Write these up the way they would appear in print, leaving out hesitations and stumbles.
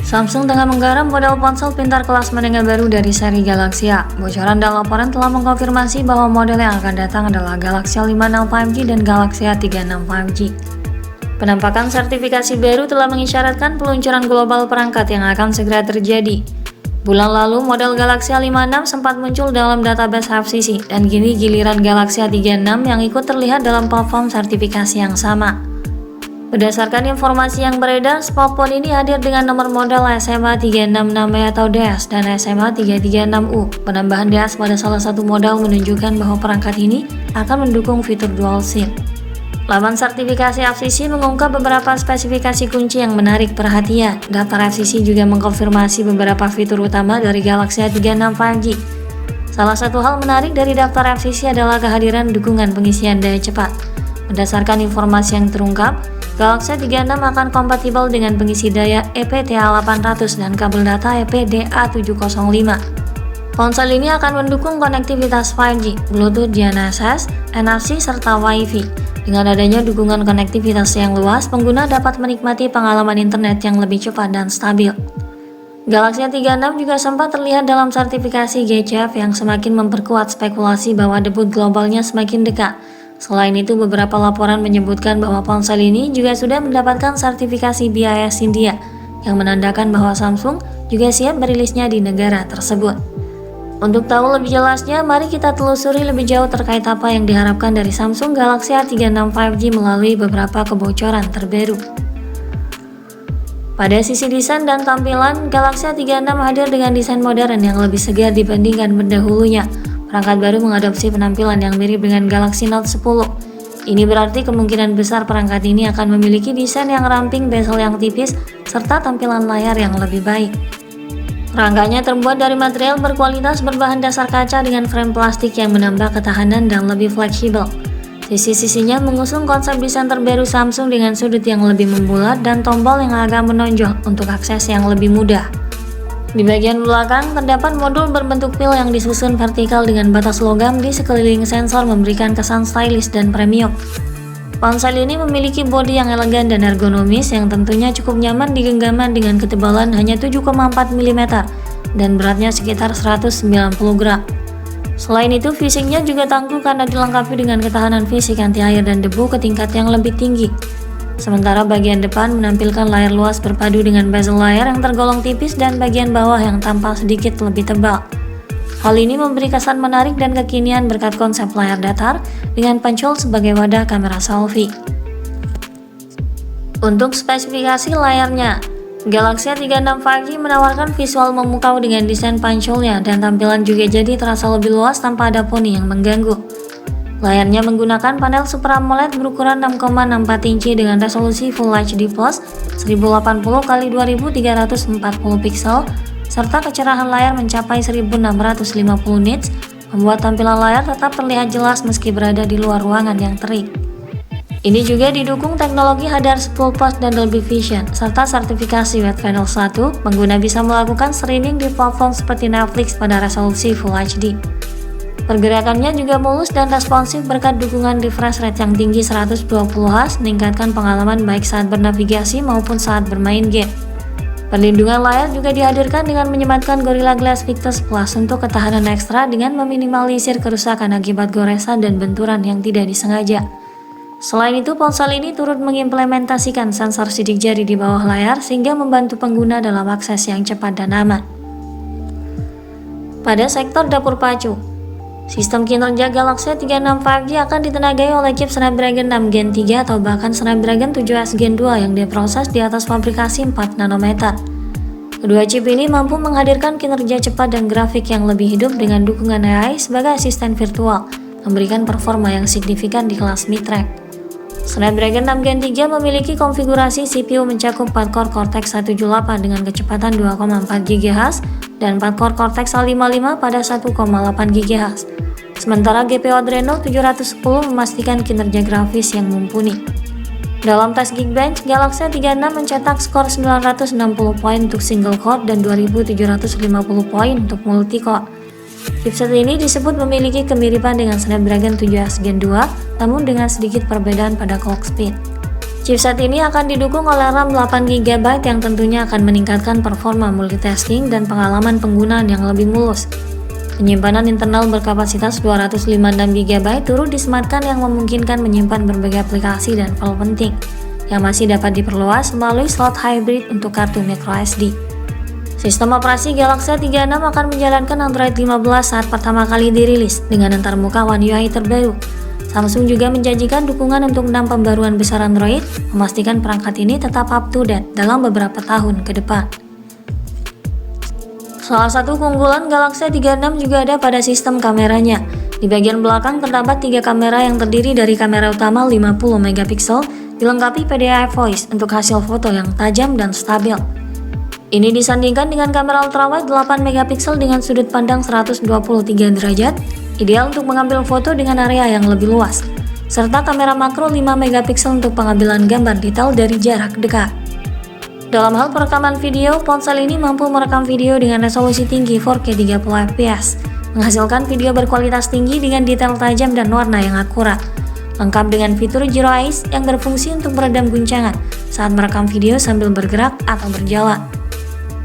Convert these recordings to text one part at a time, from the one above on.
Samsung tengah menggarap model ponsel pintar kelas menengah baru dari seri Galaxy A. Bocoran dan laporan telah mengkonfirmasi bahwa model yang akan datang adalah Galaxy A56 5G dan Galaxy A36 5G. Penampakan sertifikasi baru telah mengisyaratkan peluncuran global perangkat yang akan segera terjadi. Bulan lalu, model Galaxy A56 sempat muncul dalam database FCC, dan kini giliran Galaxy A36 yang ikut terlihat dalam platform sertifikasi yang sama. Berdasarkan informasi yang beredar, smartphone ini hadir dengan nomor model SMA366E atau DS dan SMA336U. Penambahan DS pada salah satu model menunjukkan bahwa perangkat ini akan mendukung fitur dual SIM. Laman sertifikasi FCC mengungkap beberapa spesifikasi kunci yang menarik perhatian. Daftar FCC juga mengkonfirmasi beberapa fitur utama dari Galaxy A36 5G. Salah satu hal menarik dari daftar FCC adalah kehadiran dukungan pengisian daya cepat. Berdasarkan informasi yang terungkap, Galaxy A36 akan kompatibel dengan pengisi daya ePTA800 dan kabel data ePDA705. Ponsel ini akan mendukung konektivitas 5G, Bluetooth GNSS, NFC, serta Wi-Fi. Dengan adanya dukungan konektivitas yang luas, pengguna dapat menikmati pengalaman internet yang lebih cepat dan stabil. Galaxy A36 juga sempat terlihat dalam sertifikasi GCF yang semakin memperkuat spekulasi bahwa debut globalnya semakin dekat. Selain itu, beberapa laporan menyebutkan bahwa ponsel ini juga sudah mendapatkan sertifikasi BIS India, yang menandakan bahwa Samsung juga siap merilisnya di negara tersebut. Untuk tahu lebih jelasnya, mari kita telusuri lebih jauh terkait apa yang diharapkan dari Samsung Galaxy A36 5G melalui beberapa kebocoran terbaru. Pada sisi desain dan tampilan, Galaxy A36 hadir dengan desain modern yang lebih segar dibandingkan pendahulunya. Perangkat baru mengadopsi penampilan yang mirip dengan Galaxy Note 10. Ini berarti kemungkinan besar perangkat ini akan memiliki desain yang ramping, bezel yang tipis, serta tampilan layar yang lebih baik. Rangkanya terbuat dari material berkualitas berbahan dasar kaca dengan frame plastik yang menambah ketahanan dan lebih fleksibel. Sisi-sisinya mengusung konsep desain terbaru Samsung dengan sudut yang lebih membulat dan tombol yang agak menonjol untuk akses yang lebih mudah. Di bagian belakang, terdapat modul berbentuk pil yang disusun vertikal dengan batas logam di sekeliling sensor memberikan kesan stylish dan premium. Ponsel ini memiliki bodi yang elegan dan ergonomis yang tentunya cukup nyaman di genggaman dengan ketebalan hanya 7,4 mm dan beratnya sekitar 190 gram. Selain itu, fisiknya juga tangguh karena dilengkapi dengan ketahanan fisik anti air dan debu ke tingkat yang lebih tinggi. Sementara bagian depan menampilkan layar luas berpadu dengan bezel layar yang tergolong tipis dan bagian bawah yang tampak sedikit lebih tebal. Hal ini memberi kesan menarik dan kekinian berkat konsep layar datar dengan pencol sebagai wadah kamera selfie. Untuk spesifikasi layarnya, Galaxy A36 5G menawarkan visual memukau dengan desain panculnya dan tampilan juga jadi terasa lebih luas tanpa ada poni yang mengganggu. Layarnya menggunakan panel Super AMOLED berukuran 6,64 inci dengan resolusi Full HD+, 1080x2340 piksel, serta kecerahan layar mencapai 1650 nits, membuat tampilan layar tetap terlihat jelas meski berada di luar ruangan yang terik. Ini juga didukung teknologi HDR10+ dan Dolby Vision, serta sertifikasi Wet Panel 1, pengguna bisa melakukan streaming di platform seperti Netflix pada resolusi Full HD. Pergerakannya juga mulus dan responsif berkat dukungan refresh rate yang tinggi 120Hz, meningkatkan pengalaman baik saat bernavigasi maupun saat bermain game. Perlindungan layar juga dihadirkan dengan menyematkan Gorilla Glass Victus Plus untuk ketahanan ekstra dengan meminimalisir kerusakan akibat goresan dan benturan yang tidak disengaja. Selain itu, ponsel ini turut mengimplementasikan sensor sidik jari di bawah layar sehingga membantu pengguna dalam akses yang cepat dan aman. Pada sektor dapur pacu, sistem kinerja Galaxy A36 5G akan ditenagai oleh chip Snapdragon 6 Gen 3 atau bahkan Snapdragon 7S Gen 2 yang diproses di atas fabrikasi 4 nanometer. Kedua chip ini mampu menghadirkan kinerja cepat dan grafik yang lebih hidup dengan dukungan AI sebagai asisten virtual, memberikan performa yang signifikan di kelas mid-rank. Snapdragon 6 Gen 3 memiliki konfigurasi CPU mencakup 4 core Cortex A78 dengan kecepatan 2,4 GHz dan 4 core Cortex A55 pada 1,8 GHz. Sementara GPU Adreno 710 memastikan kinerja grafis yang mumpuni. Dalam tes Geekbench, Galaxy A36 mencetak skor 960 poin untuk single core dan 2750 poin untuk multi core. Chipset ini disebut memiliki kemiripan dengan Snapdragon 7S Gen 2, namun dengan sedikit perbedaan pada clock speed. Chipset ini akan didukung oleh RAM 8GB yang tentunya akan meningkatkan performa multitasking dan pengalaman penggunaan yang lebih mulus. Penyimpanan internal berkapasitas 256GB turut disematkan yang memungkinkan menyimpan berbagai aplikasi dan file penting, yang masih dapat diperluas melalui slot hybrid untuk kartu microSD. Sistem operasi Galaxy A36 akan menjalankan Android 15 saat pertama kali dirilis dengan antarmuka One UI terbaru. Samsung juga menjanjikan dukungan untuk 6 pembaruan besar Android, memastikan perangkat ini tetap up to date dalam beberapa tahun ke depan. Salah satu keunggulan Galaxy A36 juga ada pada sistem kameranya. Di bagian belakang terdapat 3 kamera yang terdiri dari kamera utama 50MP, dilengkapi PDAF Voice untuk hasil foto yang tajam dan stabil. Ini disandingkan dengan kamera ultrawide 8MP dengan sudut pandang 123 derajat, ideal untuk mengambil foto dengan area yang lebih luas, serta kamera makro 5MP untuk pengambilan gambar detail dari jarak dekat. Dalam hal perekaman video, ponsel ini mampu merekam video dengan resolusi tinggi 4K 30fps, menghasilkan video berkualitas tinggi dengan detail tajam dan warna yang akurat, lengkap dengan fitur Zero Eyes yang berfungsi untuk meredam guncangan saat merekam video sambil bergerak atau berjalan.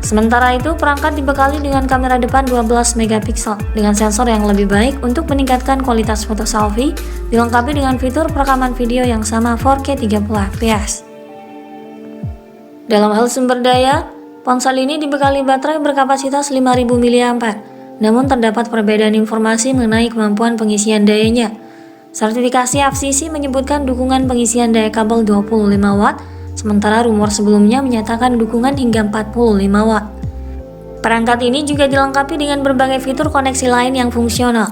Sementara itu, perangkat dibekali dengan kamera depan 12MP dengan sensor yang lebih baik untuk meningkatkan kualitas foto selfie, dilengkapi dengan fitur perekaman video yang sama 4K 30fps. Dalam hal sumber daya, ponsel ini dibekali baterai berkapasitas 5000 mAh, namun terdapat perbedaan informasi mengenai kemampuan pengisian dayanya. Sertifikasi FCC menyebutkan dukungan pengisian daya kabel 25W, sementara rumor sebelumnya menyatakan dukungan hingga 45W. Perangkat ini juga dilengkapi dengan berbagai fitur koneksi lain yang fungsional.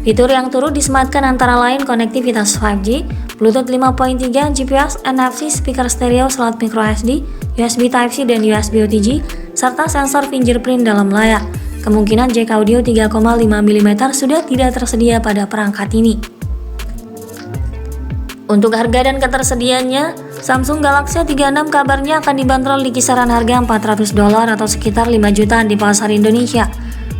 Fitur yang turut disematkan antara lain konektivitas 5G, Bluetooth 5.3, GPS, NFC, speaker stereo slot microSD, USB Type-C dan USB OTG, serta sensor fingerprint dalam layar. Kemungkinan jack audio 3,5mm sudah tidak tersedia pada perangkat ini. Untuk harga dan ketersediaannya, Samsung Galaxy A36 kabarnya akan dibanderol di kisaran harga $400 atau sekitar 5 jutaan di pasar Indonesia.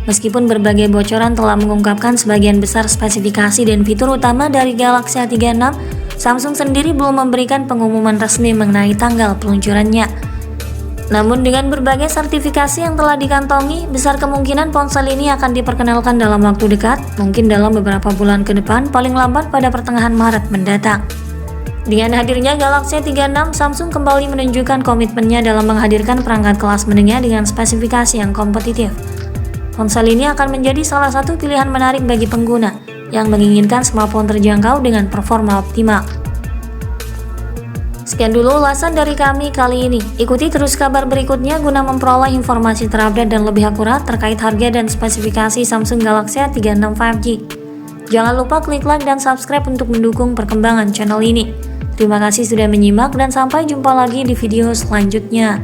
Meskipun berbagai bocoran telah mengungkapkan sebagian besar spesifikasi dan fitur utama dari Galaxy A36, Samsung sendiri belum memberikan pengumuman resmi mengenai tanggal peluncurannya. Namun dengan berbagai sertifikasi yang telah dikantongi, besar kemungkinan ponsel ini akan diperkenalkan dalam waktu dekat, mungkin dalam beberapa bulan ke depan, paling lambat pada pertengahan Maret mendatang. Dengan hadirnya Galaxy A36, Samsung kembali menunjukkan komitmennya dalam menghadirkan perangkat kelas menengah dengan spesifikasi yang kompetitif. Ponsel ini akan menjadi salah satu pilihan menarik bagi pengguna yang menginginkan smartphone terjangkau dengan performa optimal. Sekian dulu ulasan dari kami kali ini. Ikuti terus kabar berikutnya guna memperoleh informasi terupdate dan lebih akurat terkait harga dan spesifikasi Samsung Galaxy A36 5G. Jangan lupa klik like dan subscribe untuk mendukung perkembangan channel ini. Terima kasih sudah menyimak dan sampai jumpa lagi di video selanjutnya.